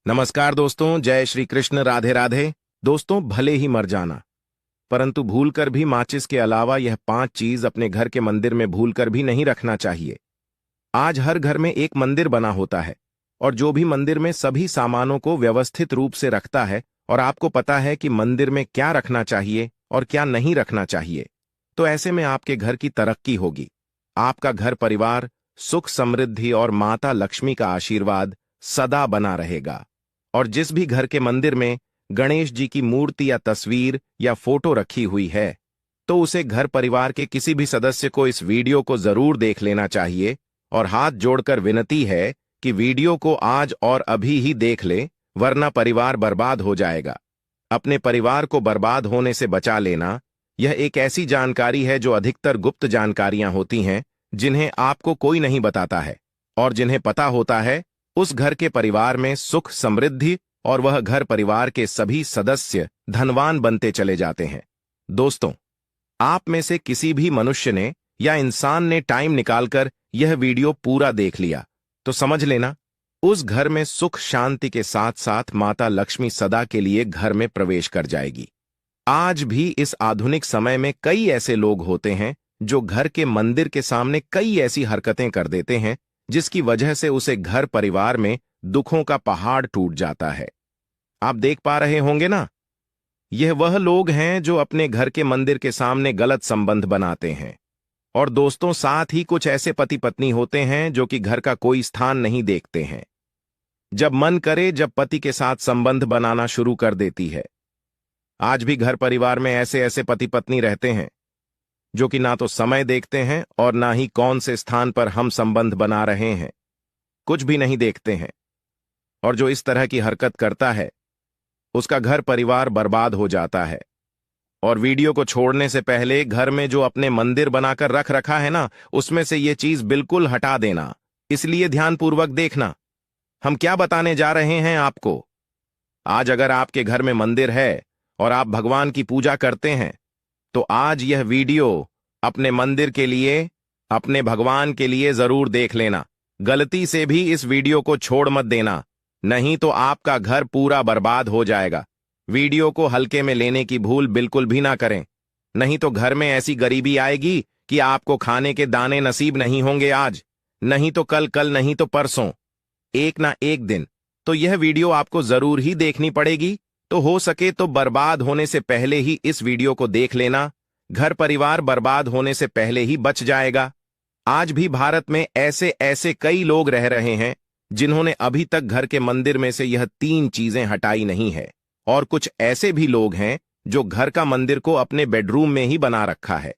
नमस्कार दोस्तों, जय श्री कृष्ण, राधे राधे। दोस्तों, भले ही मर जाना, परंतु भूलकर भी माचिस के अलावा यह 5 चीज अपने घर के मंदिर में भूलकर भी नहीं रखना चाहिए। आज हर घर में एक मंदिर बना होता है और जो भी मंदिर में सभी सामानों को व्यवस्थित रूप से रखता है और आपको पता है कि मंदिर में क्या रखना चाहिए और क्या नहीं रखना चाहिए, तो ऐसे में आपके घर की तरक्की होगी। आपका घर परिवार सुख समृद्धि और माता लक्ष्मी का आशीर्वाद सदा बना रहेगा। और जिस भी घर के मंदिर में गणेश जी की मूर्ति या तस्वीर या फोटो रखी हुई है, तो उसे घर परिवार के किसी भी सदस्य को इस वीडियो को जरूर देख लेना चाहिए और हाथ जोड़कर विनती है कि वीडियो को आज और अभी ही देख ले, वरना परिवार बर्बाद हो जाएगा। अपने परिवार को बर्बाद होने से बचा लेना, यह एक ऐसी जानकारी है जो अधिकतर गुप्त जानकारियां होती हैं, जिन्हें आपको कोई नहीं बताता है, और जिन्हें पता होता है उस घर के परिवार में सुख समृद्धि और वह घर परिवार के सभी सदस्य धनवान बनते चले जाते हैं। दोस्तों, आप में से किसी भी मनुष्य ने या इंसान ने टाइम निकालकर यह वीडियो पूरा देख लिया तो समझ लेना, उस घर में सुख शांति के साथ साथ माता लक्ष्मी सदा के लिए घर में प्रवेश कर जाएगी। आज भी इस आधुनिक समय में कई ऐसे लोग होते हैं जो घर के मंदिर के सामने कई ऐसी हरकतें कर देते हैं जिसकी वजह से उसे घर परिवार में दुखों का पहाड़ टूट जाता है। आप देख पा रहे होंगे ना, यह वह लोग हैं जो अपने घर के मंदिर के सामने गलत संबंध बनाते हैं। और दोस्तों, साथ ही कुछ ऐसे पति पत्नी होते हैं जो कि घर का कोई स्थान नहीं देखते हैं। जब मन करे जब पति के साथ संबंध बनाना शुरू कर देती है। आज भी घर परिवार में ऐसे ऐसे पति पत्नी रहते हैं जो कि ना तो समय देखते हैं और ना ही कौन से स्थान पर हम संबंध बना रहे हैं, कुछ भी नहीं देखते हैं। और जो इस तरह की हरकत करता है उसका घर परिवार बर्बाद हो जाता है। और वीडियो को छोड़ने से पहले घर में जो अपने मंदिर बनाकर रख रखा है ना, उसमें से ये चीज बिल्कुल हटा देना। इसलिए ध्यानपूर्वक देखना, हम क्या बताने जा रहे हैं आपको। आज अगर आपके घर में मंदिर है और आप भगवान की पूजा करते हैं, तो आज यह वीडियो अपने मंदिर के लिए, अपने भगवान के लिए जरूर देख लेना। गलती से भी इस वीडियो को छोड़ मत देना, नहीं तो आपका घर पूरा बर्बाद हो जाएगा। वीडियो को हल्के में लेने की भूल बिल्कुल भी ना करें, नहीं तो घर में ऐसी गरीबी आएगी कि आपको खाने के दाने नसीब नहीं होंगे आज, नहीं तो कल, कल नहीं तो परसों, एक ना एक दिन तो यह वीडियो आपको जरूर ही देखनी पड़ेगी। तो हो सके तो बर्बाद होने से पहले ही इस वीडियो को देख लेना, घर परिवार बर्बाद होने से पहले ही बच जाएगा। आज भी भारत में ऐसे ऐसे कई लोग रह रहे हैं जिन्होंने अभी तक घर के मंदिर में से यह 3 चीजें हटाई नहीं है। और कुछ ऐसे भी लोग हैं जो घर का मंदिर को अपने बेडरूम में ही बना रखा है।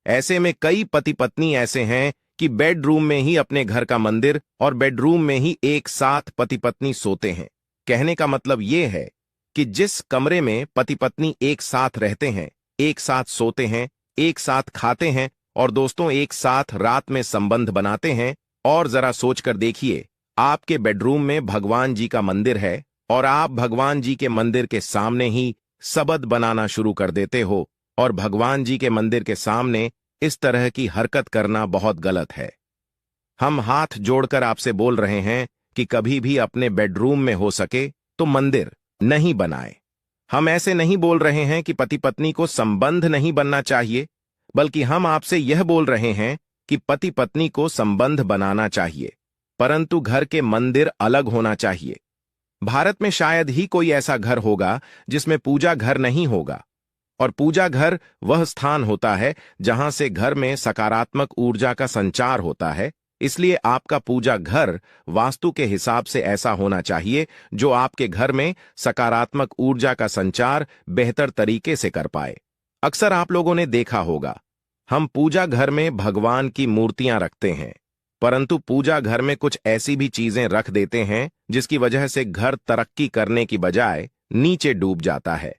ऐसे में कई पति पत्नी ऐसे हैं कि बेडरूम में ही अपने घर का मंदिर और बेडरूम में ही एक साथ पति पत्नी सोते हैं। कहने का मतलब यह है कि जिस कमरे में पति पत्नी एक साथ रहते हैं, एक साथ सोते हैं, एक साथ खाते हैं और दोस्तों एक साथ रात में संबंध बनाते हैं, और जरा सोचकर देखिए, आपके बेडरूम में भगवान जी का मंदिर है और आप भगवान जी के मंदिर के सामने ही सबद बनाना शुरू कर देते हो, और भगवान जी के मंदिर के सामने इस तरह की हरकत करना बहुत गलत है। हम हाथ जोड़कर आपसे बोल रहे हैं कि कभी भी अपने बेडरूम में हो सके तो मंदिर नहीं बनाए। हम ऐसे नहीं बोल रहे हैं कि पति पत्नी को संबंध नहीं बनना चाहिए, बल्कि हम आपसे यह बोल रहे हैं कि पति पत्नी को संबंध बनाना चाहिए, परंतु घर के मंदिर अलग होना चाहिए। भारत में शायद ही कोई ऐसा घर होगा जिसमें पूजा घर नहीं होगा। और पूजा घर वह स्थान होता है जहां से घर में सकारात्मक ऊर्जा का संचार होता है। इसलिए आपका पूजा घर वास्तु के हिसाब से ऐसा होना चाहिए जो आपके घर में सकारात्मक ऊर्जा का संचार बेहतर तरीके से कर पाए। अक्सर आप लोगों ने देखा होगा, हम पूजा घर में भगवान की मूर्तियां रखते हैं, परंतु पूजा घर में कुछ ऐसी भी चीजें रख देते हैं जिसकी वजह से घर तरक्की करने की बजाय नीचे डूब जाता है।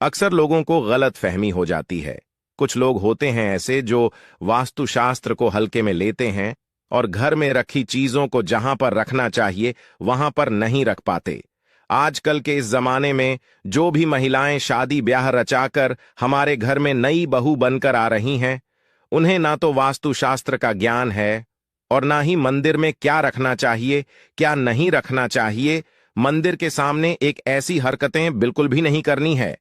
अक्सर लोगों को गलत फहमी हो जाती है। कुछ लोग होते हैं ऐसे जो वास्तुशास्त्र को हल्के में लेते हैं और घर में रखी चीजों को जहां पर रखना चाहिए वहां पर नहीं रख पाते। आजकल के इस जमाने में जो भी महिलाएं शादी ब्याह रचाकर हमारे घर में नई बहू बनकर आ रही हैं, उन्हें ना तो वास्तुशास्त्र का ज्ञान है और ना ही मंदिर में क्या रखना चाहिए क्या नहीं रखना चाहिए मंदिर के सामने एक ऐसी हरकतें बिल्कुल भी नहीं करनी है।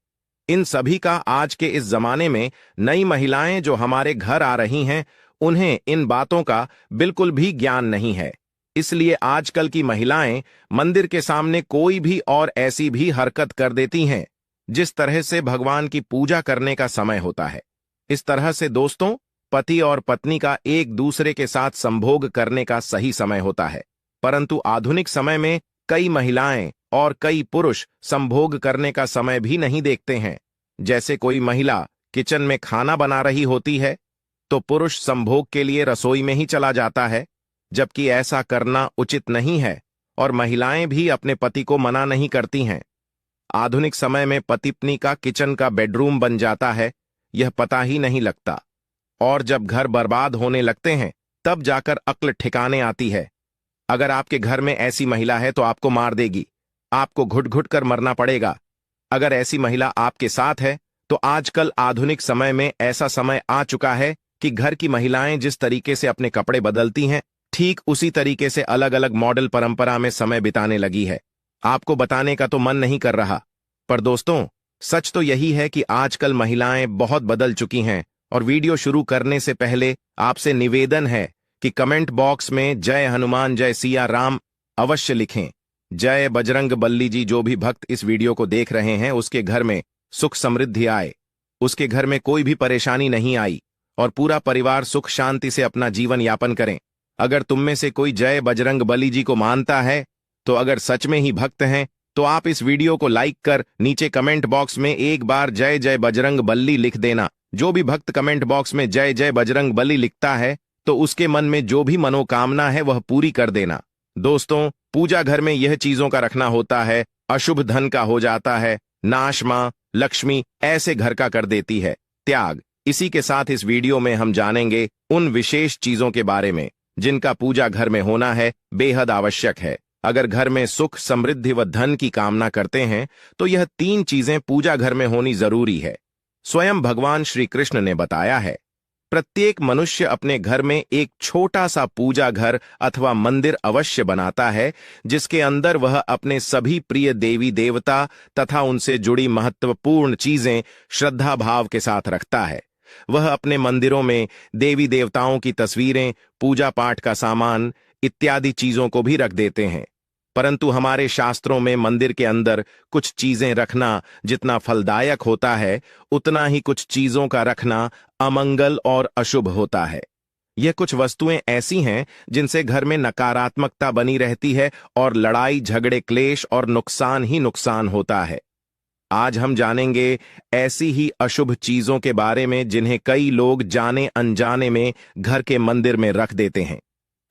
इन सभी का आज के इस जमाने में नई महिलाएं जो हमारे घर आ रही हैं, उन्हें इन बातों का बिल्कुल भी ज्ञान नहीं है। इसलिए आजकल की महिलाएं मंदिर के सामने कोई भी और ऐसी भी हरकत कर देती हैं जिस तरह से भगवान की पूजा करने का समय होता है। इस तरह से दोस्तों, पति और पत्नी का एक दूसरे के साथ संभोग करने का सही समय होता है, परंतु आधुनिक समय में कई महिलाएं और कई पुरुष संभोग करने का समय भी नहीं देखते हैं। जैसे कोई महिला किचन में खाना बना रही होती है तो पुरुष संभोग के लिए रसोई में ही चला जाता है, जबकि ऐसा करना उचित नहीं है और महिलाएं भी अपने पति को मना नहीं करती हैं। आधुनिक समय में पति पत्नी का किचन का बेडरूम बन जाता है, यह पता ही नहीं लगता, और जब घर बर्बाद होने लगते हैं तब जाकर अक्ल ठिकाने आती है। अगर आपके घर में ऐसी महिला है तो आपको मार देगी, आपको घुट घुट कर मरना पड़ेगा। अगर ऐसी महिला आपके साथ है तो आजकल आधुनिक समय में ऐसा समय आ चुका है कि घर की महिलाएं जिस तरीके से अपने कपड़े बदलती हैं, ठीक उसी तरीके से अलग अलग मॉडल परंपरा में समय बिताने लगी है। आपको बताने का तो मन नहीं कर रहा, पर दोस्तों सच तो यही है कि आजकल महिलाएं बहुत बदल चुकी हैं। और वीडियो शुरू करने से पहले आपसे निवेदन है कि कमेंट बॉक्स में जय हनुमान जय सिया राम अवश्य लिखें। जय बजरंग बल्ली जी। जो भी भक्त इस वीडियो को देख रहे हैं उसके घर में सुख समृद्धि आए, उसके घर में कोई भी परेशानी नहीं आई और पूरा परिवार सुख शांति से अपना जीवन यापन करें। अगर तुम में से कोई जय बजरंग बली जी को मानता है तो अगर सच में ही भक्त हैं तो आप इस वीडियो को लाइक कर नीचे कमेंट बॉक्स में एक बार जय जय बजरंग बली लिख देना। जो भी भक्त कमेंट बॉक्स में जय जय बजरंग बली लिखता है तो उसके मन में जो भी मनोकामना है वह पूरी कर देना। दोस्तों, पूजा घर में यह चीजों का रखना होता है, अशुभ धन का हो जाता है, नाश मां लक्ष्मी ऐसे घर का कर देती है त्याग। इसी के साथ इस वीडियो में हम जानेंगे उन विशेष चीजों के बारे में जिनका पूजा घर में होना है बेहद आवश्यक है। अगर घर में सुख समृद्धि व धन की कामना करते हैं तो यह 3 चीजें पूजा घर में होनी जरूरी है। स्वयं भगवान श्री कृष्ण ने बताया है, प्रत्येक मनुष्य अपने घर में एक छोटा सा पूजा घर अथवा मंदिर अवश्य बनाता है, जिसके अंदर वह अपने सभी प्रिय देवी देवता तथा उनसे जुड़ी महत्वपूर्ण चीजें श्रद्धा भाव के साथ रखता है। वह अपने मंदिरों में देवी देवताओं की तस्वीरें, पूजा पाठ का सामान इत्यादि चीजों को भी रख देते हैं। परंतु हमारे शास्त्रों में मंदिर के अंदर कुछ चीजें रखना जितना फलदायक होता है, उतना ही कुछ चीजों का रखना अमंगल और अशुभ होता है। यह कुछ वस्तुएं ऐसी हैं जिनसे घर में नकारात्मकता बनी रहती है और लड़ाई झगड़े क्लेश और नुकसान ही नुकसान होता है। आज हम जानेंगे ऐसी ही अशुभ चीजों के बारे में जिन्हें कई लोग जाने अनजाने में घर के मंदिर में रख देते हैं।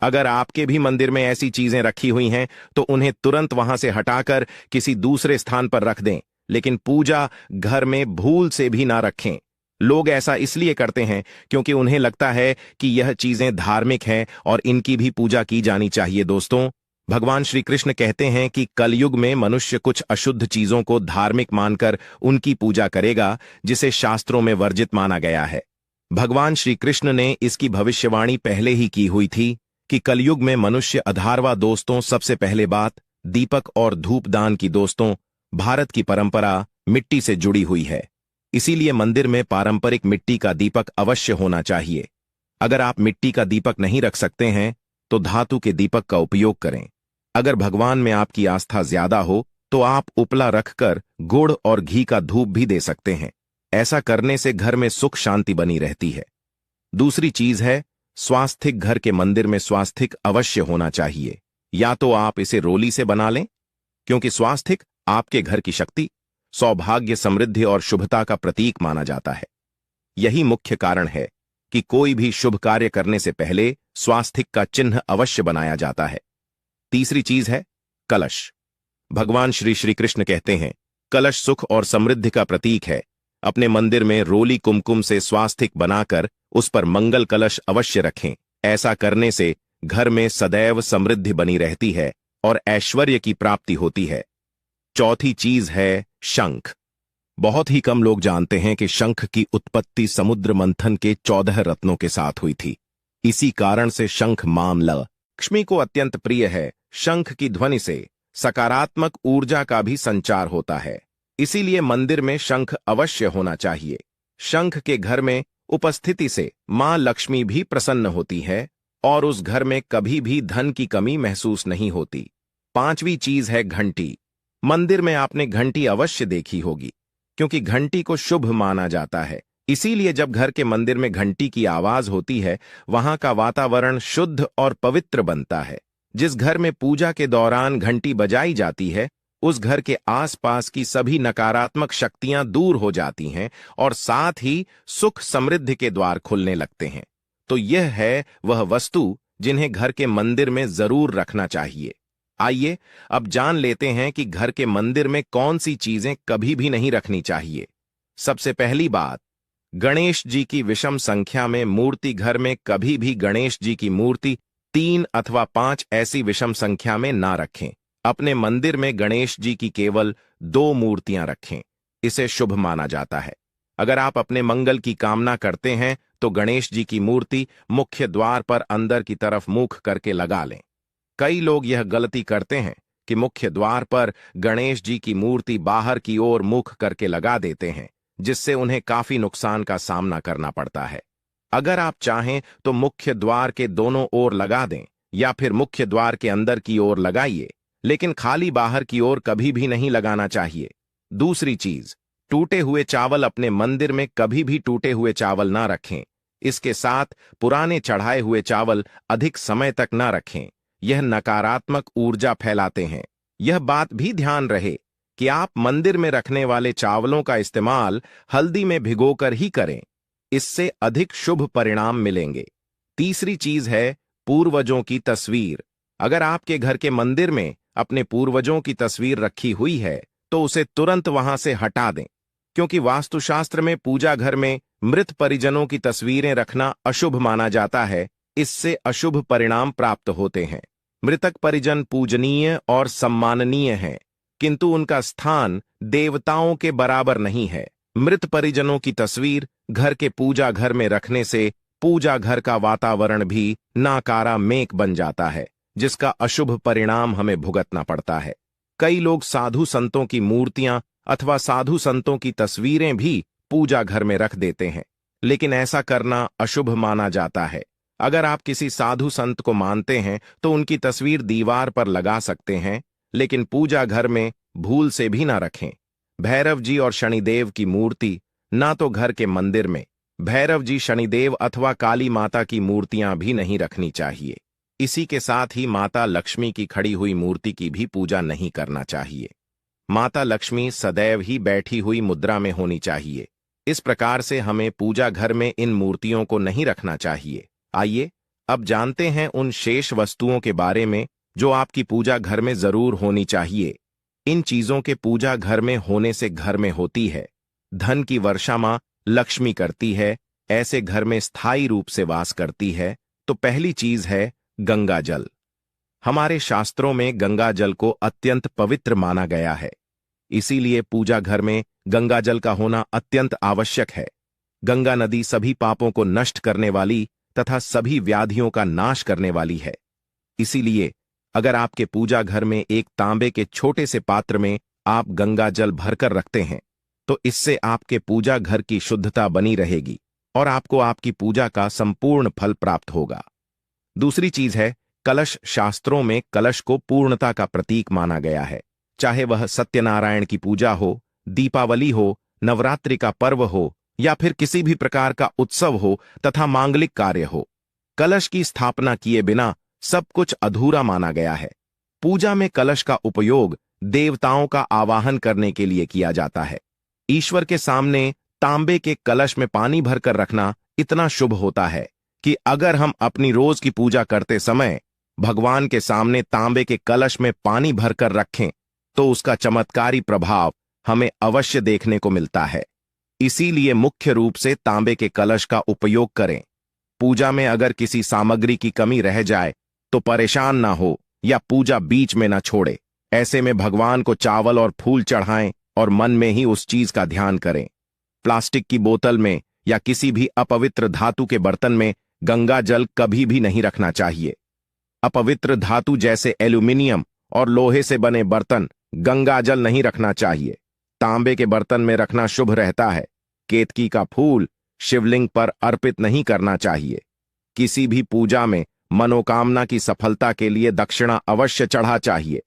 अगर आपके भी मंदिर में ऐसी चीजें रखी हुई हैं तो उन्हें तुरंत वहां से हटाकर किसी दूसरे स्थान पर रख दें, लेकिन पूजा घर में भूल से भी ना रखें। लोग ऐसा इसलिए करते हैं क्योंकि उन्हें लगता है कि यह चीजें धार्मिक हैं और इनकी भी पूजा की जानी चाहिए। दोस्तों, भगवान श्री कृष्ण कहते हैं कि कलयुग में मनुष्य कुछ अशुद्ध चीजों को धार्मिक मानकर उनकी पूजा करेगा, जिसे शास्त्रों में वर्जित माना गया है। भगवान श्री कृष्ण ने इसकी भविष्यवाणी पहले ही की हुई थी कि कलयुग में मनुष्य अधारवा। दोस्तों, सबसे पहले बात दीपक और धूपदान की। दोस्तों, भारत की परंपरा मिट्टी से जुड़ी हुई है, इसीलिए मंदिर में पारंपरिक मिट्टी का दीपक अवश्य होना चाहिए। अगर आप मिट्टी का दीपक नहीं रख सकते हैं तो धातु के दीपक का उपयोग करें। अगर भगवान में आपकी आस्था ज्यादा हो तो आप उपला रखकर गुड़ और घी का धूप भी दे सकते हैं। ऐसा करने से घर में सुख शांति बनी रहती है। दूसरी चीज है स्वास्तिक। घर के मंदिर में स्वास्तिक अवश्य होना चाहिए। या तो आप इसे रोली से बना लें, क्योंकि स्वास्तिक आपके घर की शक्ति, सौभाग्य, समृद्धि और शुभता का प्रतीक माना जाता है। यही मुख्य कारण है कि कोई भी शुभ कार्य करने से पहले स्वास्तिक का चिन्ह अवश्य बनाया जाता है। तीसरी चीज है कलश। भगवान श्री कृष्ण कहते हैं, कलश सुख और समृद्धि का प्रतीक है। अपने मंदिर में रोली कुमकुम से स्वास्तिक बनाकर उस पर मंगल कलश अवश्य रखें। ऐसा करने से घर में सदैव समृद्धि बनी रहती है और ऐश्वर्य की प्राप्ति होती है। चौथी चीज है शंख। बहुत ही कम लोग जानते हैं कि शंख की उत्पत्ति समुद्र मंथन के 14 रत्नों के साथ हुई थी। इसी कारण से शंख मां लक्ष्मी को अत्यंत प्रिय है। शंख की ध्वनि से सकारात्मक ऊर्जा का भी संचार होता है। इसीलिए मंदिर में शंख अवश्य होना चाहिए। शंख के घर में उपस्थिति से मां लक्ष्मी भी प्रसन्न होती है और उस घर में कभी भी धन की कमी महसूस नहीं होती। पांचवी चीज है घंटी। मंदिर में आपने घंटी अवश्य देखी होगी, क्योंकि घंटी को शुभ माना जाता है। इसीलिए जब घर के मंदिर में घंटी की आवाज होती है, वहां का वातावरण शुद्ध और पवित्र बनता है। जिस घर में पूजा के दौरान घंटी बजाई जाती है, उस घर के आसपास की सभी नकारात्मक शक्तियां दूर हो जाती हैं और साथ ही सुख समृद्धि के द्वार खुलने लगते हैं। तो यह है वह वस्तु जिन्हें घर के मंदिर में जरूर रखना चाहिए। आइए अब जान लेते हैं कि घर के मंदिर में कौन सी चीजें कभी भी नहीं रखनी चाहिए। सबसे पहली बात, गणेश जी की विषम संख्या में मूर्ति। घर में कभी भी गणेश जी की मूर्ति 3 अथवा 5 ऐसी विषम संख्या में ना रखें। अपने मंदिर में गणेश जी की केवल 2 मूर्तियां रखें। इसे शुभ माना जाता है। अगर आप अपने मंगल की कामना करते हैं तो गणेश जी की मूर्ति मुख्य द्वार पर अंदर की तरफ मुख करके लगा लें। कई लोग यह गलती करते हैं कि मुख्य द्वार पर गणेश जी की मूर्ति बाहर की ओर मुख करके लगा देते हैं, जिससे उन्हें काफी नुकसान का सामना करना पड़ता है। अगर आप चाहें तो मुख्य द्वार के दोनों ओर लगा दें या फिर मुख्य द्वार के अंदर की ओर लगाइए, लेकिन खाली बाहर की ओर कभी भी नहीं लगाना चाहिए। दूसरी चीज, टूटे हुए चावल। अपने मंदिर में कभी भी टूटे हुए चावल ना रखें। इसके साथ पुराने चढ़ाए हुए चावल अधिक समय तक ना रखें। यह नकारात्मक ऊर्जा फैलाते हैं। यह बात भी ध्यान रहे कि आप मंदिर में रखने वाले चावलों का इस्तेमाल हल्दी में भिगोकर ही करें। इससे अधिक शुभ परिणाम मिलेंगे। तीसरी चीज है पूर्वजों की तस्वीर। अगर आपके घर के मंदिर में अपने पूर्वजों की तस्वीर रखी हुई है तो उसे तुरंत वहां से हटा दें, क्योंकि वास्तुशास्त्र में पूजा घर में मृत परिजनों की तस्वीरें रखना अशुभ माना जाता है। इससे अशुभ परिणाम प्राप्त होते हैं। मृतक परिजन पूजनीय और सम्माननीय हैं, किंतु उनका स्थान देवताओं के बराबर नहीं है। मृत परिजनों की तस्वीर घर के पूजा घर में रखने से पूजा घर का वातावरण भी नकारात्मक बन जाता है, जिसका अशुभ परिणाम हमें भुगतना पड़ता है। कई लोग साधु संतों की मूर्तियां अथवा साधु संतों की तस्वीरें भी पूजा घर में रख देते हैं, लेकिन ऐसा करना अशुभ माना जाता है। अगर आप किसी साधु संत को मानते हैं तो उनकी तस्वीर दीवार पर लगा सकते हैं, लेकिन पूजा घर में भूल से भी ना रखें। भैरव जी और शनिदेव की मूर्ति ना तो घर के मंदिर में। भैरव जी, शनिदेव अथवा काली माता की मूर्तियां भी नहीं रखनी चाहिए। इसी के साथ ही माता लक्ष्मी की खड़ी हुई मूर्ति की भी पूजा नहीं करना चाहिए। माता लक्ष्मी सदैव ही बैठी हुई मुद्रा में होनी चाहिए। इस प्रकार से हमें पूजा घर में इन मूर्तियों को नहीं रखना चाहिए। आइए अब जानते हैं उन शेष वस्तुओं के बारे में जो आपकी पूजा घर में जरूर होनी चाहिए। इन चीजों के पूजा घर में होने से घर में होती है धन की वर्षा। मां लक्ष्मी करती है, ऐसे घर में स्थायी रूप से वास करती है। तो पहली चीज है गंगा जल। हमारे शास्त्रों में गंगा जल को अत्यंत पवित्र माना गया है। इसीलिए पूजा घर में गंगा जल का होना अत्यंत आवश्यक है। गंगा नदी सभी पापों को नष्ट करने वाली तथा सभी व्याधियों का नाश करने वाली है। इसीलिए अगर आपके पूजा घर में एक तांबे के छोटे से पात्र में आप गंगा जल भरकर रखते हैं तो इससे आपके पूजा घर की शुद्धता बनी रहेगी और आपको आपकी पूजा का संपूर्ण फल प्राप्त होगा। दूसरी चीज है कलश। शास्त्रों में कलश को पूर्णता का प्रतीक माना गया है। चाहे वह सत्यनारायण की पूजा हो, दीपावली हो, नवरात्रि का पर्व हो या फिर किसी भी प्रकार का उत्सव हो तथा मांगलिक कार्य हो, कलश की स्थापना किए बिना सब कुछ अधूरा माना गया है। पूजा में कलश का उपयोग देवताओं का आवाहन करने के लिए किया जाता है। ईश्वर के सामने तांबे के कलश में पानी भरकर रखना इतना शुभ होता है कि अगर हम अपनी रोज की पूजा करते समय भगवान के सामने तांबे के कलश में पानी भरकर रखें तो उसका चमत्कारी प्रभाव हमें अवश्य देखने को मिलता है। इसीलिए मुख्य रूप से तांबे के कलश का उपयोग करें। पूजा में अगर किसी सामग्री की कमी रह जाए तो परेशान ना हो या पूजा बीच में ना छोड़े। ऐसे में भगवान को चावल और फूल चढ़ाएं और मन में ही उस चीज का ध्यान करें। प्लास्टिक की बोतल में या किसी भी अपवित्र धातु के बर्तन में गंगा जल कभी भी नहीं रखना चाहिए। अपवित्र धातु जैसे एल्यूमिनियम और लोहे से बने बर्तन गंगा जल नहीं रखना चाहिए। तांबे के बर्तन में रखना शुभ रहता है। केतकी का फूल शिवलिंग पर अर्पित नहीं करना चाहिए। किसी भी पूजा में मनोकामना की सफलता के लिए दक्षिणा अवश्य चढ़ा चाहिए।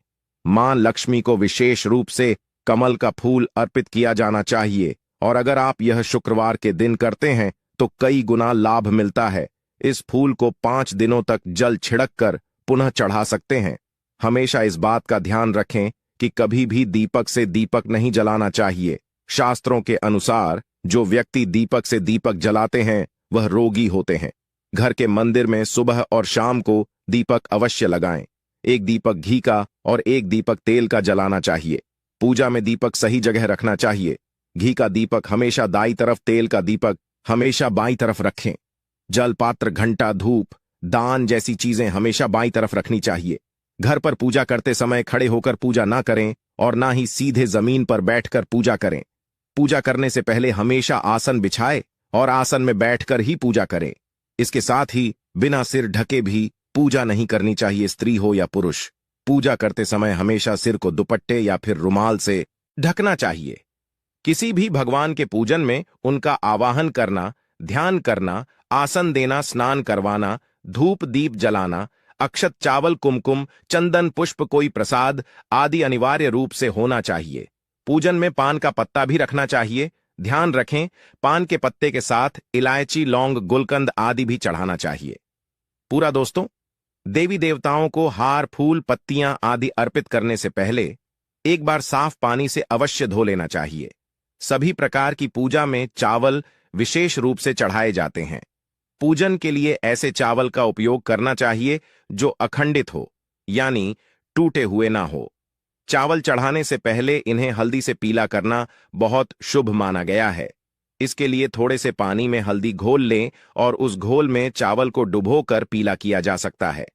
मां लक्ष्मी को विशेष रूप से कमल का फूल अर्पित किया जाना चाहिए, और अगर आप यह शुक्रवार के दिन करते हैं तो कई गुना लाभ मिलता है। इस फूल को 5 दिनों तक जल छिड़क कर पुनः चढ़ा सकते हैं। हमेशा इस बात का ध्यान रखें कि कभी भी दीपक से दीपक नहीं जलाना चाहिए। शास्त्रों के अनुसार जो व्यक्ति दीपक से दीपक जलाते हैं वह रोगी होते हैं। घर के मंदिर में सुबह और शाम को दीपक अवश्य लगाएं। एक दीपक घी का और एक दीपक तेल का जलाना चाहिए। पूजा में दीपक सही जगह रखना चाहिए। घी का दीपक हमेशा दाईं तरफ, तेल का दीपक हमेशा बाईं तरफ रखें। जल पात्र, घंटा, धूप, दान जैसी चीजें हमेशा बाईं तरफ रखनी चाहिए। घर पर पूजा करते समय खड़े होकर पूजा ना करें और ना ही सीधे जमीन पर बैठकर पूजा करें। पूजा करने से पहले हमेशा आसन बिछाए और आसन में बैठकर ही पूजा करें। इसके साथ ही बिना सिर ढके भी पूजा नहीं करनी चाहिए, स्त्री हो या पुरुष। पूजा करते समय हमेशा सिर को दुपट्टे या फिर रुमाल से ढकना चाहिए। किसी भी भगवान के पूजन में उनका आवाहन करना, ध्यान करना, आसन देना, स्नान करवाना, धूप दीप जलाना, अक्षत, चावल, कुमकुम, चंदन, पुष्प, कोई प्रसाद आदि अनिवार्य रूप से होना चाहिए। पूजन में पान का पत्ता भी रखना चाहिए। ध्यान रखें, पान के पत्ते के साथ इलायची, लौंग, गुलकंद आदि भी चढ़ाना चाहिए। पूरा दोस्तों, देवी देवताओं को हार, फूल, पत्तियां आदि अर्पित करने से पहले एक बार साफ पानी से अवश्य धो लेना चाहिए। सभी प्रकार की पूजा में चावल विशेष रूप से चढ़ाए जाते हैं। पूजन के लिए ऐसे चावल का उपयोग करना चाहिए जो अखंडित हो, यानी टूटे हुए ना हो। चावल चढ़ाने से पहले इन्हें हल्दी से पीला करना बहुत शुभ माना गया है। इसके लिए थोड़े से पानी में हल्दी घोल लें और उस घोल में चावल को डुबोकर पीला किया जा सकता है।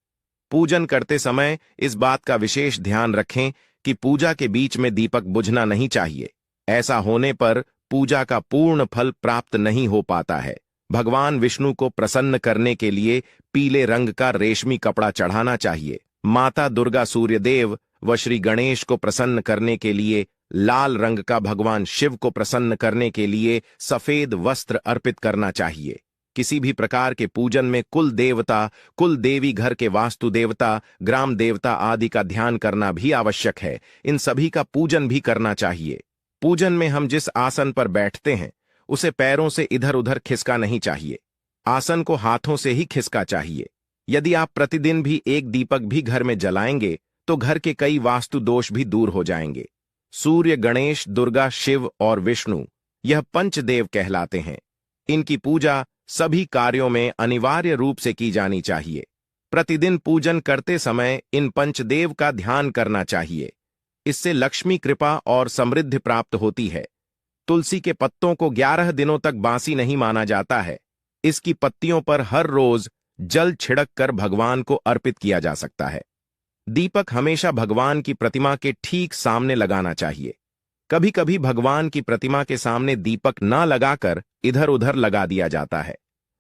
पूजन करते समय इस बात का विशेष ध्यान रखें कि पूजा के बीच में दीपक बुझना नहीं चाहिए। ऐसा होने पर पूजा का पूर्ण फल प्राप्त नहीं हो पाता है। भगवान विष्णु को प्रसन्न करने के लिए पीले रंग का रेशमी कपड़ा चढ़ाना चाहिए। माता दुर्गा, सूर्यदेव व श्री गणेश को प्रसन्न करने के लिए लाल रंग का, भगवान शिव को प्रसन्न करने के लिए सफेद वस्त्र अर्पित करना चाहिए। किसी भी प्रकार के पूजन में कुल देवता, कुल देवी, घर के वास्तु देवता, ग्राम देवता आदि का ध्यान करना भी आवश्यक है। इन सभी का पूजन भी करना चाहिए। पूजन में हम जिस आसन पर बैठते हैं उसे पैरों से इधर उधर खिसका नहीं चाहिए। आसन को हाथों से ही खिसका चाहिए। यदि आप प्रतिदिन भी एक दीपक भी घर में जलाएंगे तो घर के कई वास्तु दोष भी दूर हो जाएंगे। सूर्य, गणेश, दुर्गा, शिव और विष्णु यह पंचदेव कहलाते हैं। इनकी पूजा सभी कार्यों में अनिवार्य रूप से की जानी चाहिए। प्रतिदिन पूजन करते समय इन पंचदेव का ध्यान करना चाहिए। इससे लक्ष्मी कृपा और समृद्धि प्राप्त होती है। तुलसी के पत्तों को 11 दिनों तक बासी नहीं माना जाता है। इसकी पत्तियों पर हर रोज जल छिड़क कर भगवान को अर्पित किया जा सकता है। दीपक हमेशा भगवान की प्रतिमा के ठीक सामने लगाना चाहिए। कभी कभी भगवान की प्रतिमा के सामने दीपक न लगाकर इधर उधर लगा दिया जाता है,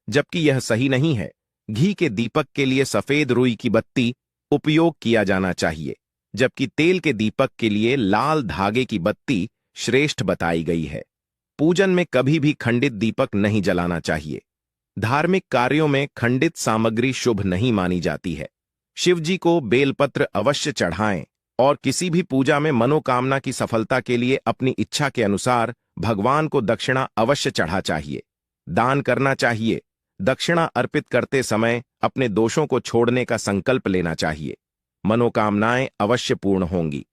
जबकि यह सही नहीं है। घी के दीपक के लिए सफेद रुई की बत्ती उपयोग किया जाना चाहिए, जबकि तेल के दीपक के लिए लाल धागे की बत्ती श्रेष्ठ बताई गई है। पूजन में कभी भी खंडित दीपक नहीं जलाना चाहिए। धार्मिक कार्यों में खंडित सामग्री शुभ नहीं मानी जाती है। शिवजी को बेलपत्र अवश्य चढ़ाएं और किसी भी पूजा में मनोकामना की सफलता के लिए अपनी इच्छा के अनुसार भगवान को दक्षिणा अवश्य चढ़ा चाहिए। दान करना चाहिए। दक्षिणा अर्पित करते समय अपने दोषों को छोड़ने का संकल्प लेना चाहिए। मनोकामनाएं अवश्य पूर्ण होंगी।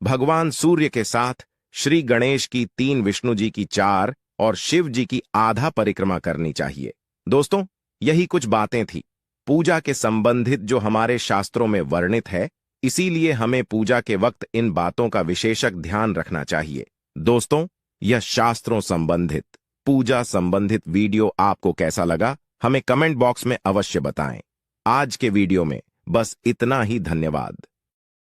भगवान सूर्य के साथ श्री गणेश की 3, विष्णु जी की 4 और शिव जी की आधा परिक्रमा करनी चाहिए। दोस्तों, यही कुछ बातें थी पूजा के संबंधित जो हमारे शास्त्रों में वर्णित है। इसीलिए हमें पूजा के वक्त इन बातों का विशेषक ध्यान रखना चाहिए। दोस्तों, यह शास्त्रों संबंधित, पूजा संबंधित वीडियो आपको कैसा लगा हमें कमेंट बॉक्स में अवश्य बताएं। आज के वीडियो में बस इतना ही। धन्यवाद।